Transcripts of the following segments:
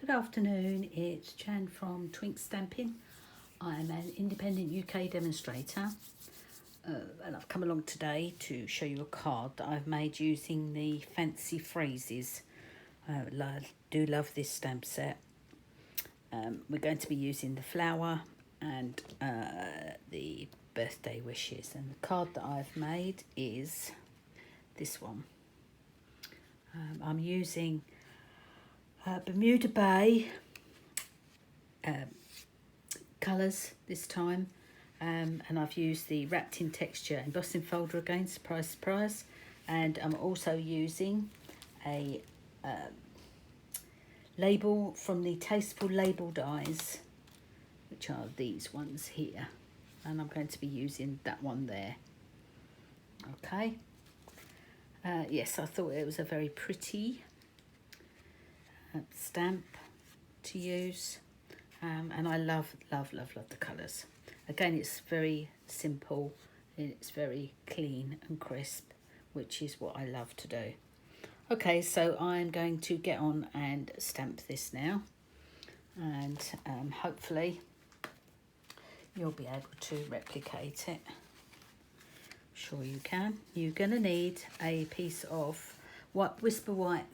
Good afternoon, it's Jan from Twink Stamping. I'm an independent UK demonstrator and I've come along today to show you a card that I've made using the fancy phrases. I do love this stamp set. We're going to be using the flower and the birthday wishes, and the card that I've made is this one. I'm using Bermuda Bay colours this time, and I've used the wrapped in texture embossing folder again, surprise surprise, and I'm also using a label from the Tasteful Label dies, which are these ones here, and I'm going to be using that one there. Okay, yes, I thought it was a very pretty stamp to use, and I love the colours. Again, it's very simple and it's very clean and crisp, which is what I love to do. Okay, so I'm going to get on and stamp this now, and hopefully you'll be able to replicate it. Sure you can. You're going to need a piece of Whisper White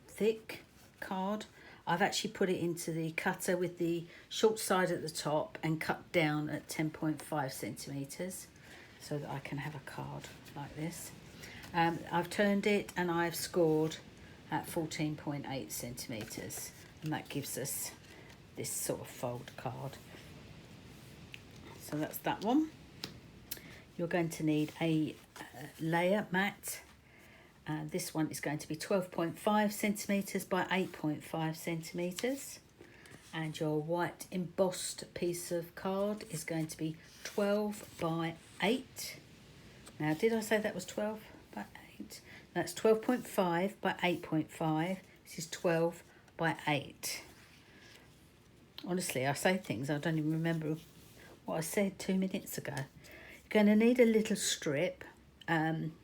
thick card. I've actually put it into the cutter with the short side at the top and cut down at 10.5 centimetres so that I can have a card like this. I've turned it and I've scored at 14.8 centimetres, and that gives us this sort of fold card. So that's that one. You're going to need a layer mat. This one is going to be 12.5 centimetres by 8.5 centimetres. And your white embossed piece of card is going to be 12 by 8. Now, did I say that was 12 by 8? That's 12.5 by 8.5. This is 12 by 8. Honestly, I say things, I don't even remember what I said 2 minutes ago. You're going to need a little strip.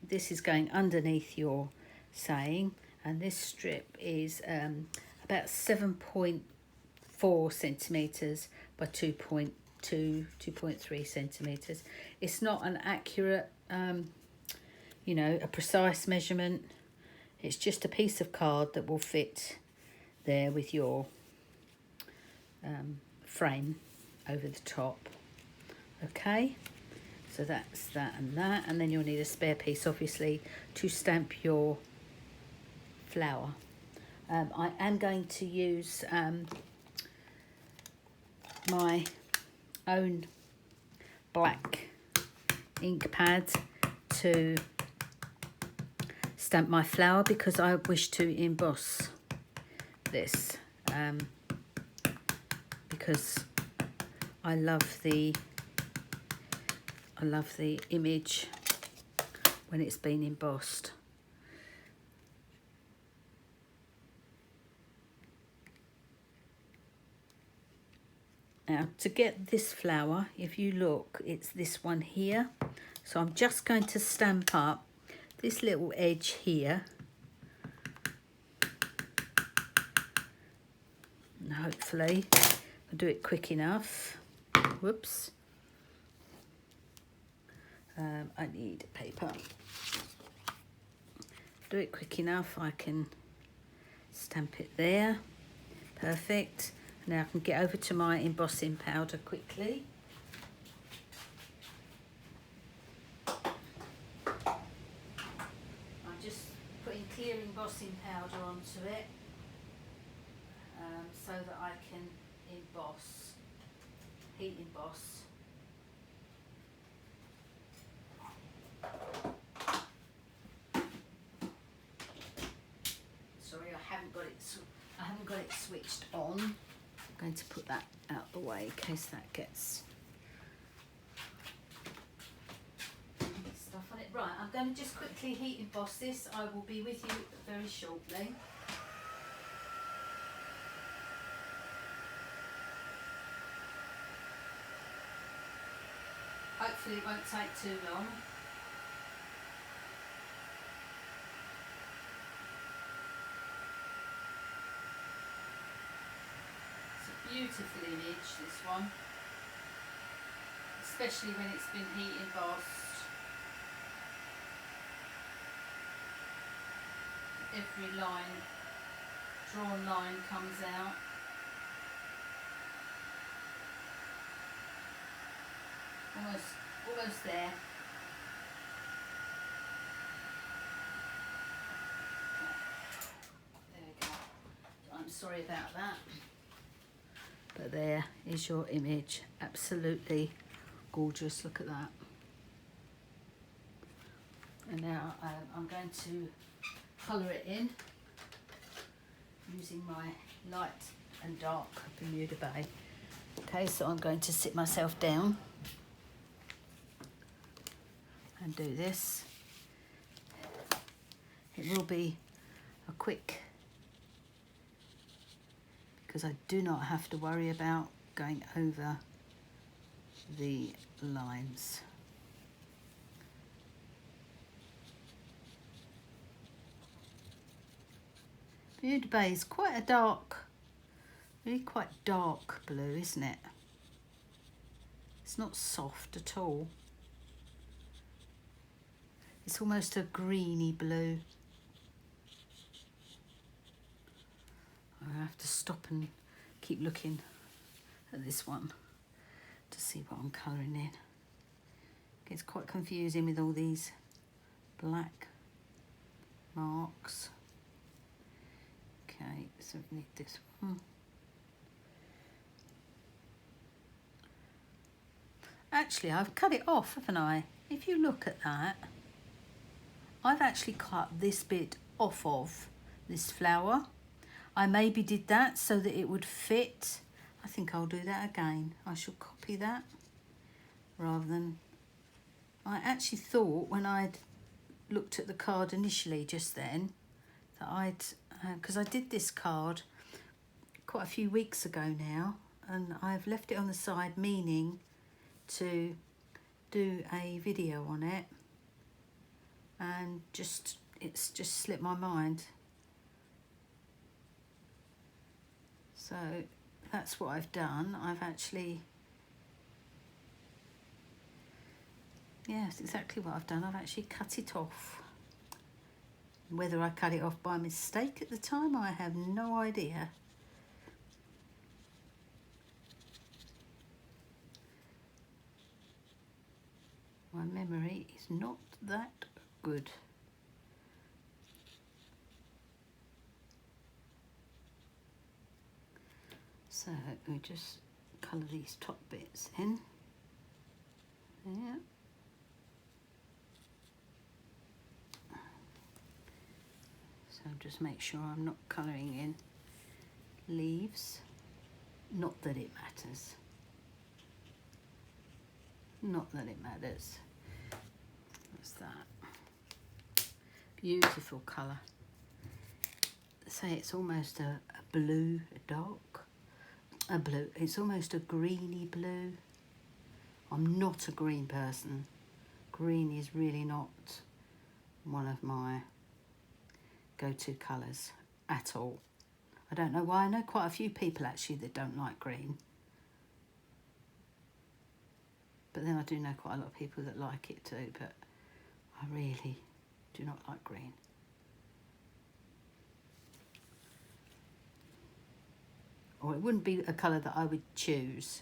This is going underneath your saying, and this strip is about 7.4 centimetres by 2.3 centimetres. It's not an accurate, a precise measurement. It's just a piece of card that will fit there with your frame over the top. Okay. So that's that, and then you'll need a spare piece, obviously, to stamp your flower. I am going to use my own black ink pad to stamp my flower because I wish to emboss this, because I love the image when it's been embossed. Now, to get this flower, if you look, it's this one here. So I'm just going to stamp up this little edge here. And hopefully I'll do it quick enough. Whoops. I need paper. Do it quick enough, I can stamp it there. Perfect. Now I can get over to my embossing powder quickly. I'm just putting clear embossing powder onto it so that I can emboss, heat emboss. Sorry, I haven't got it switched on. I'm going to put that out the way in case that gets stuff on it. Right, I'm going to just quickly heat emboss this. I will be with you very shortly. Hopefully it won't take too long. Beautiful image, this one. Especially when it's been heat embossed. Every line, drawn line comes out. Almost there. There we go. I'm sorry about that. But there is your image. Absolutely gorgeous. Look at that. And now I'm going to colour it in using my light and dark Bermuda Bay. Okay, so I'm going to sit myself down and do this. It will be a quick, because I do not have to worry about going over the lines. Bermuda Bay is quite a dark, really quite dark blue, isn't it? It's not soft at all. It's almost a greeny blue. I have to stop and keep looking at this one to see what I'm colouring in. It gets quite confusing with all these black marks. Okay, so we need this one. Actually, I've cut it off, haven't I? If you look at that, I've actually cut this bit off of this flower. I maybe did that so that it would fit. I think I'll do that again. I shall copy that rather than... I actually thought when I'd looked at the card initially just then that I'd... because I did this card quite a few weeks ago now, and I've left it on the side meaning to do a video on it, and it's just slipped my mind. So that's what I've done. I've actually, yes, exactly what I've done. I've actually cut it off. Whether I cut it off by mistake at the time, I have no idea. My memory is not that good. So we just colour these top bits in. There. So just make sure I'm not colouring in leaves. Not that it matters. Not that it matters. What's that? Beautiful colour. Say it's almost a blue, a dark. A blue. It's almost a greeny blue. I'm not a green person. Green is really not one of my go-to colours at all. I don't know why. I know quite a few people actually that don't like green. But then I do know quite a lot of people that like it too, but I really do not like green. Or it wouldn't be a colour that I would choose.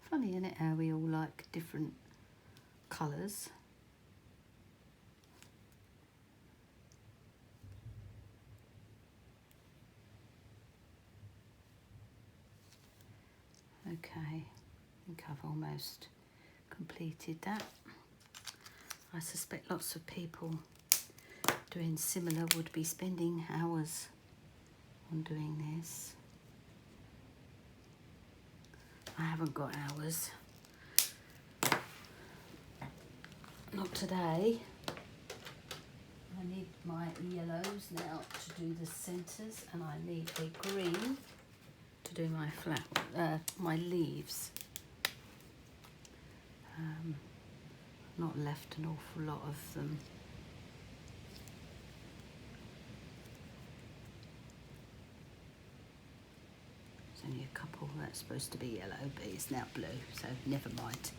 Funny, isn't it, how we all like different colours. Okay, I think I've almost completed that. I suspect lots of people doing similar would be spending hours on doing this. I haven't got hours. Not today. I need my yellows now to do the centres, and I need a green to do my my leaves. Not left an awful lot of them. only a couple. That's supposed to be yellow, but it's now blue, so never mind.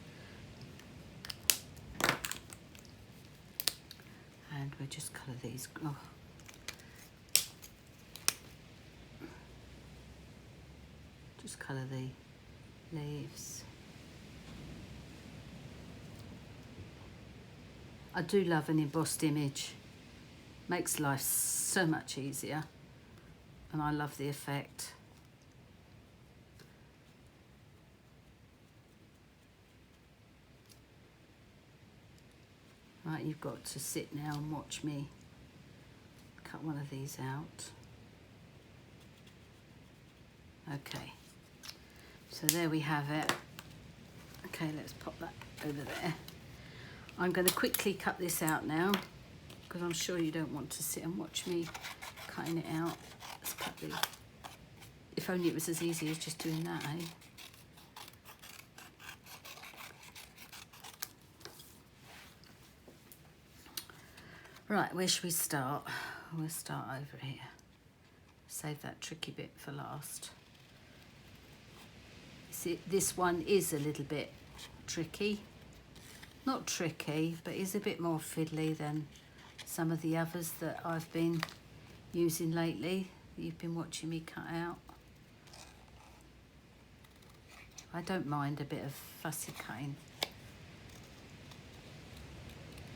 And we'll just colour these. Oh. Just colour the leaves. I do love an embossed image. Makes life so much easier, and I love the effect. Right, you've got to sit now and watch me cut one of these out. Okay, so there we have it. Okay, let's pop that over there. I'm going to quickly cut this out now, because I'm sure you don't want to sit and watch me cutting it out. Let's cut the... If only it was as easy as just doing that, eh? Right, where should we start? We'll start over here. Save that tricky bit for last. See, this one is a little bit tricky. Not tricky, but is a bit more fiddly than some of the others that I've been using lately, that you've been watching me cut out. I don't mind a bit of fussy cutting.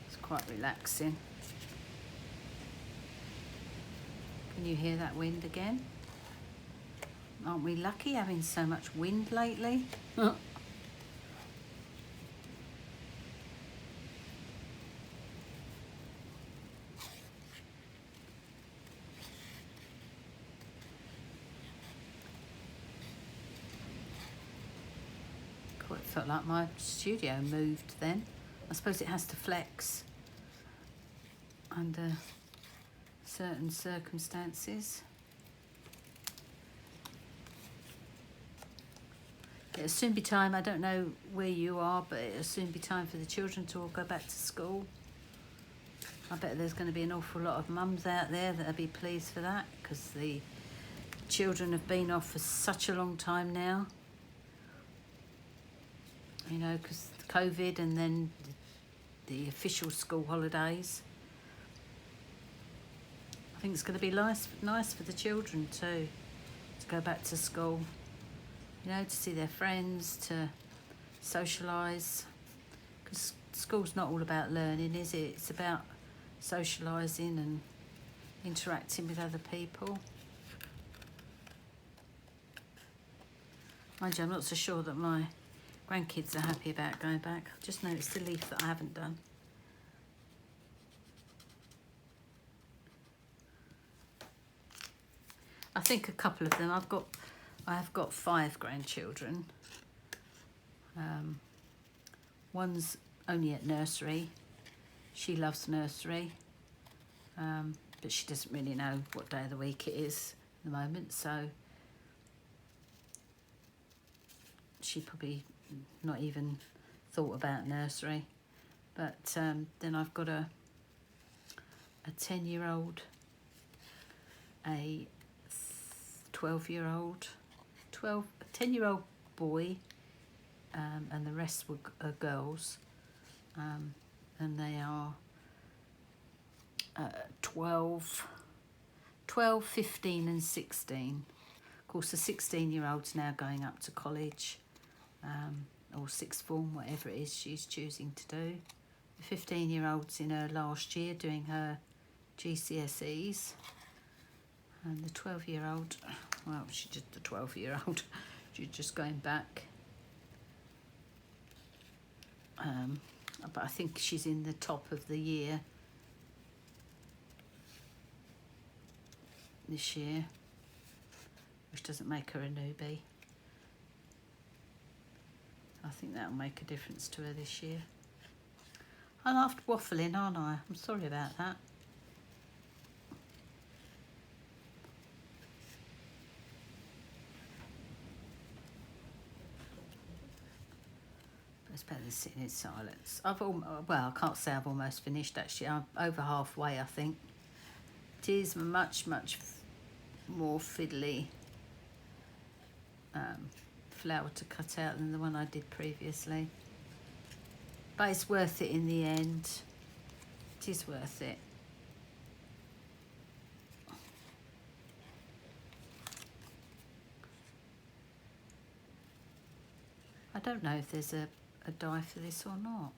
It's quite relaxing. Can you hear that wind again? Aren't we lucky having so much wind lately? Quite felt like my studio moved then. I suppose it has to flex under certain circumstances. It'll soon be time, I don't know where you are, but it'll soon be time for the children to all go back to school. I bet there's going to be an awful lot of mums out there that'll be pleased for that, because the children have been off for such a long time now. You know, because COVID and then the official school holidays. I think it's going to be nice for the children too, to go back to school. You know, to see their friends, to socialise. Because school's not all about learning, is it? It's about socialising and interacting with other people. Mind you, I'm not so sure that my grandkids are happy about going back. I've just noticed a leaf that I haven't done. I think a couple of them, I have got 5 grandchildren. One's only at nursery. She loves nursery, but she doesn't really know what day of the week it is at the moment, so she probably not even thought about nursery. But then I've got a 10-year-old, a 12-year-old, a 10-year-old boy, and the rest are girls, and they are 12, 15 and 16. Of course, the 16-year-old's now going up to college, or sixth form, whatever it is she's choosing to do. The 15-year-old's in her last year doing her GCSEs. And the 12-year-old, well, she's just the 12-year-old. She's just going back. But I think she's in the top of the year this year, which doesn't make her a newbie. I think that'll make a difference to her this year. I'm after waffling, aren't I? I'm sorry about that. It's better than sitting in silence. Well, I can't say I've almost finished actually. I'm over halfway, I think. It is much more fiddly flower to cut out than the one I did previously. But it's worth it in the end. It is worth it. I don't know if there's a die for this or not.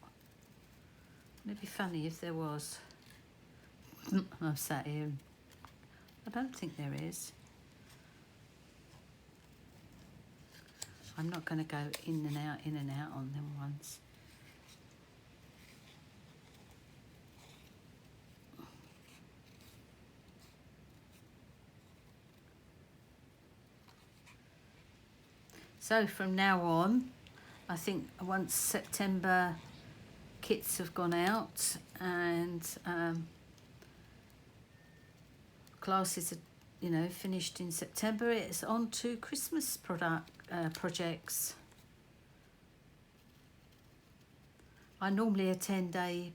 It'd be funny if there was. I'm sat here. I don't think there is. I'm not going to go in and out on them ones. So from now on, I think once September kits have gone out and classes are, you know, finished in September, it's on to Christmas projects. I normally attend a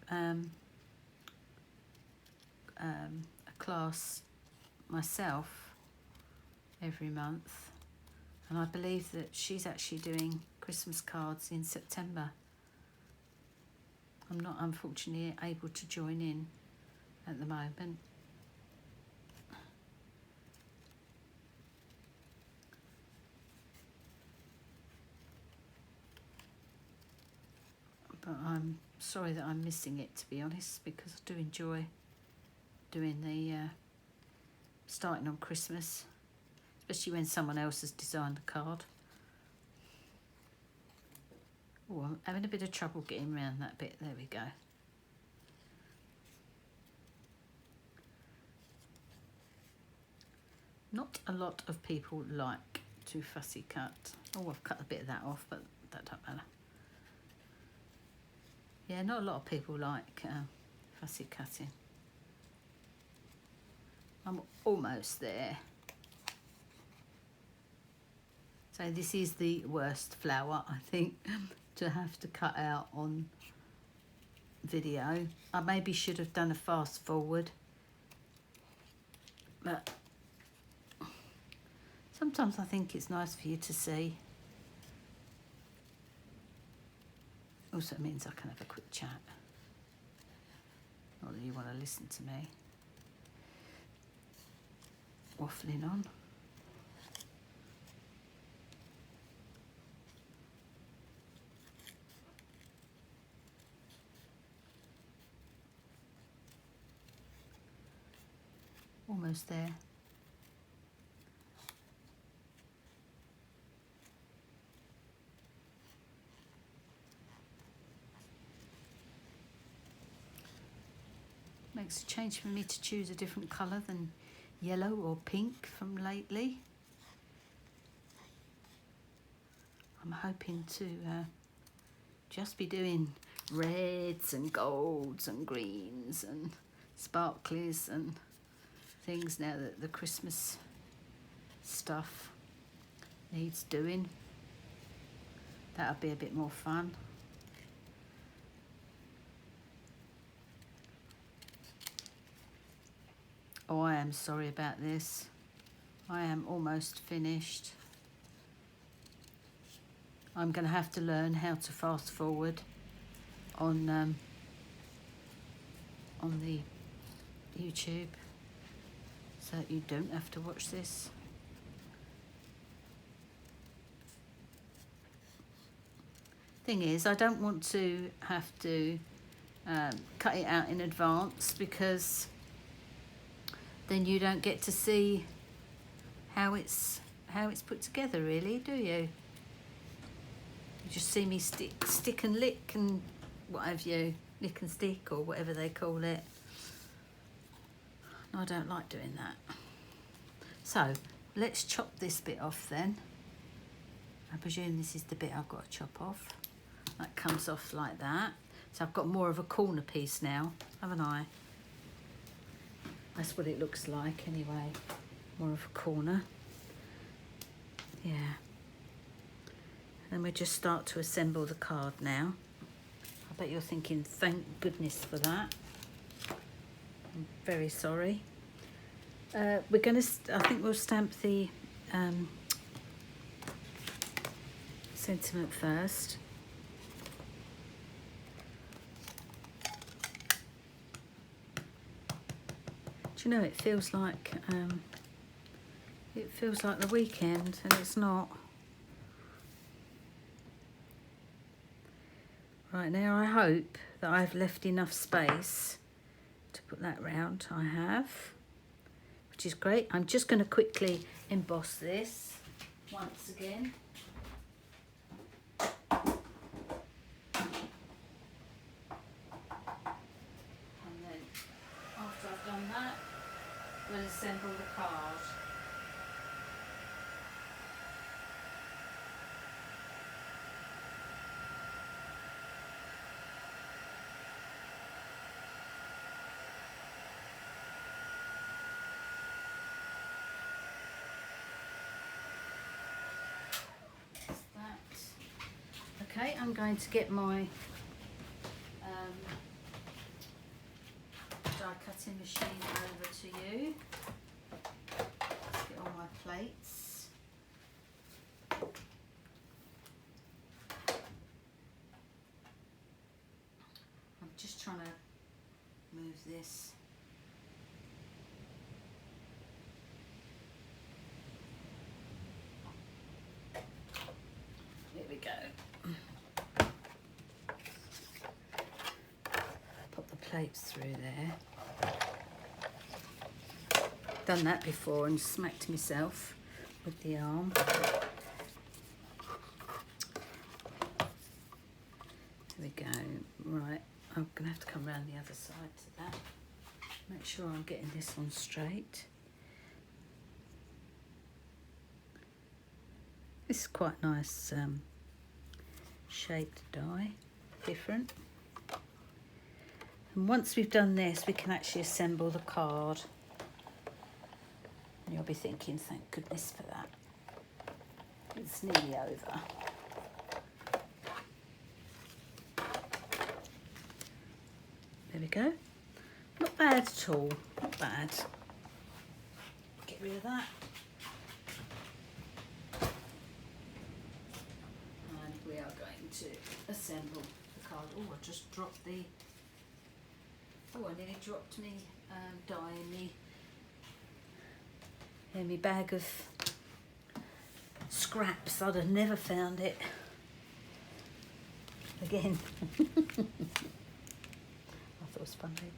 class myself every month, and I believe that she's actually doing Christmas cards in September. I'm not unfortunately able to join in at the moment. But I'm sorry that I'm missing it, to be honest, because I do enjoy doing the starting on Christmas, especially when someone else has designed a card. Oh, I'm having a bit of trouble getting around that bit. There we go. Not a lot of people like to fussy cut. Oh, I've cut a bit of that off, but that don't matter. Yeah, not a lot of people like fussy cutting. I'm almost there. So this is the worst flower, I think, to have to cut out on video. I maybe should have done a fast forward, but sometimes I think it's nice for you to see. Also means I can have a quick chat. Not that you want to listen to me waffling on. Almost there. Makes a change for me to choose a different colour than yellow or pink from lately. I'm hoping to just be doing reds and golds and greens and sparklies and things now that the Christmas stuff needs doing. That'll be a bit more fun. Oh, I am sorry about this. I am almost finished. I'm going to have to learn how to fast forward on the YouTube, so that you don't have to watch this. Thing is, I don't want to have to cut it out in advance, because then you don't get to see how it's put together, really, do you? You just see me stick and lick and what have you, lick and stick or whatever they call it. I don't like doing that. So let's chop this bit off then. I presume this is the bit I've got to chop off. That comes off like that. So I've got more of a corner piece now, haven't I? That's what it looks like anyway. More of a corner. Yeah. Then we just start to assemble the card now. I bet you're thinking, thank goodness for that. I'm very sorry. We're going to, I think we'll stamp the sentiment first. Do you know, it feels like the weekend, and it's not. Right, now I hope that I've left enough space to put that round. I have, which is great. I'm just going to quickly emboss this once again. And then after I've done that, we'll assemble the card. Okay, I'm going to get my die cutting machine over to you. Let's get all my plates. I'm just trying to move this. There we go. Pop the plates through there. Done that before and smacked myself with the arm. There we go. Right, I'm gonna have to come around the other side to that. Make sure I'm getting this on straight. This is quite nice shaped die, different. And once we've done this, we can actually assemble the card. And you'll be thinking, thank goodness for that. It's nearly over. There we go. Not bad at all, not bad. Get rid of that. And we are going to assemble the card. Oh, I just dropped the... Oh, I nearly dropped me die in me bag of scraps. I'd have never found it again. I thought it was funny.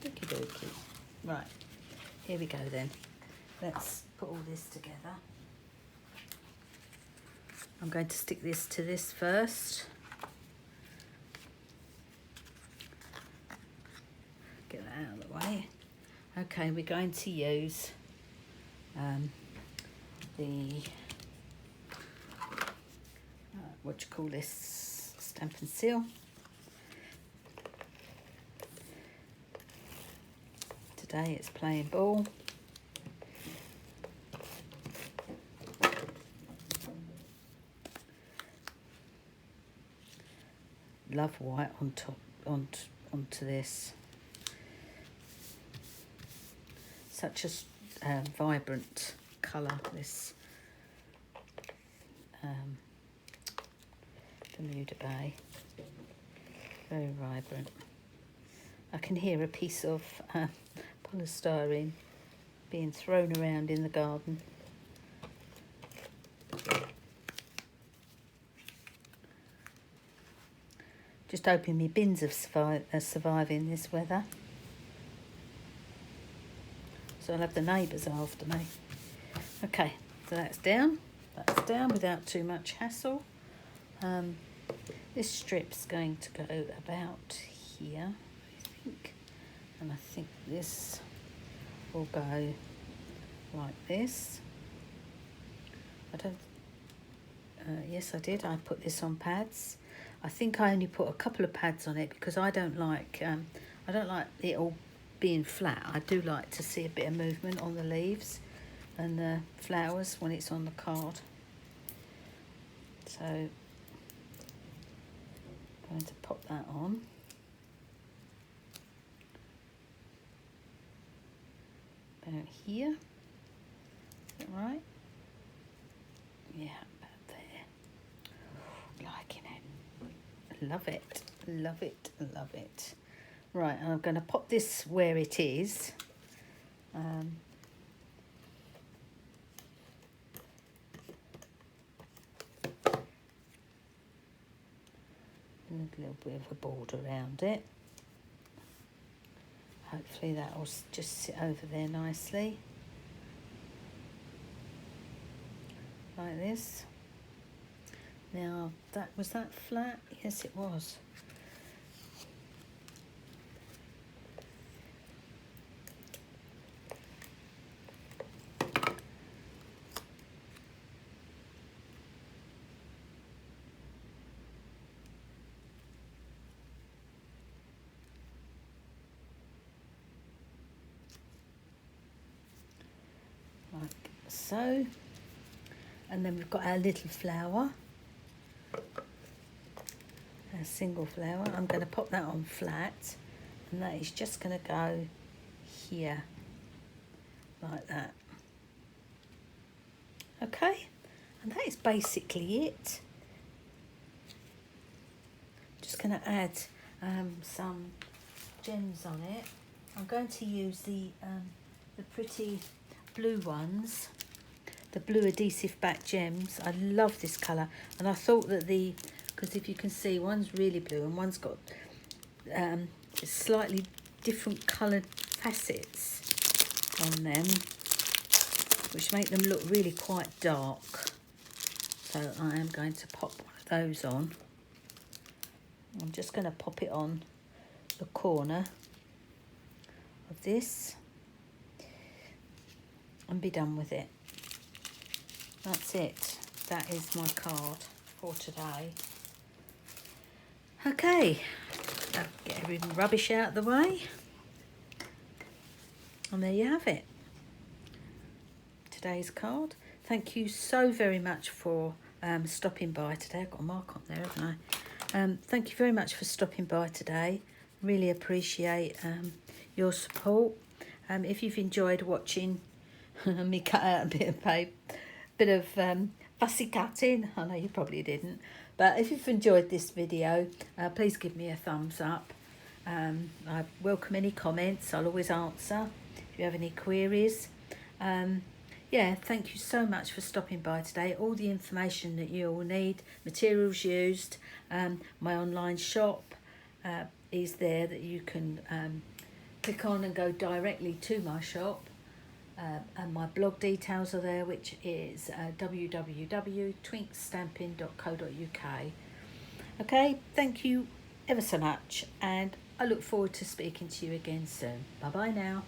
Okie dokie. Right, here we go then. Let's put all this together. I'm going to stick this to this first. Get that out of the way. Okay, we're going to use the what do you call this, stamp and seal. Today it's playing ball. Love white on top onto this. Such a vibrant colour, this Bermuda Bay. Very vibrant. I can hear a piece of polystyrene being thrown around in the garden. Just hoping my bins are surviving this weather. So I'll have the neighbours after me. Okay, so that's down. That's down without too much hassle. This strip's going to go about here, I think. And I think this will go like this. I don't... yes, I did. I put this on pads. I think I only put a couple of pads on it because I don't like it all being flat. I do like to see a bit of movement on the leaves and the flowers when it's on the card. So I'm going to pop that on. About here. Is that right? Yeah, about there. Love it, love it, love it. Right, I'm going to pop this where it is. And a little bit of a border around it. Hopefully that will just sit over there nicely. Like this. Now, was that flat? Yes, it was. Like so. And then we've got our little flower. A single flower. I'm going to pop that on flat, and that is just going to go here like that. Okay, and that is basically it. Just going to add some gems on it. I'm going to use the pretty blue ones, the blue adhesive back gems. I love this colour, and I thought that because if you can see, one's really blue and one's got slightly different coloured facets on them, which make them look really quite dark. So I am going to pop one of those on. I'm just going to pop it on the corner of this and be done with it. That's it. That is my card for today. Okay, I'll get every rubbish out of the way. And there you have it. Today's card. Thank you so very much for stopping by today. I've got a mark on there, haven't I? Thank you very much for stopping by today. Really appreciate your support. If you've enjoyed watching me cut out a bit of fussy cutting, I know you probably didn't, but if you've enjoyed this video, please give me a thumbs up. I welcome any comments. I'll always answer if you have any queries. Yeah, thank you so much for stopping by today. All the information that you will need, materials used, my online shop is there that you can click on and go directly to my shop. And my blog details are there, which is www.twinkstamping.co.uk. Okay, thank you ever so much, and I look forward to speaking to you again soon. Bye bye now.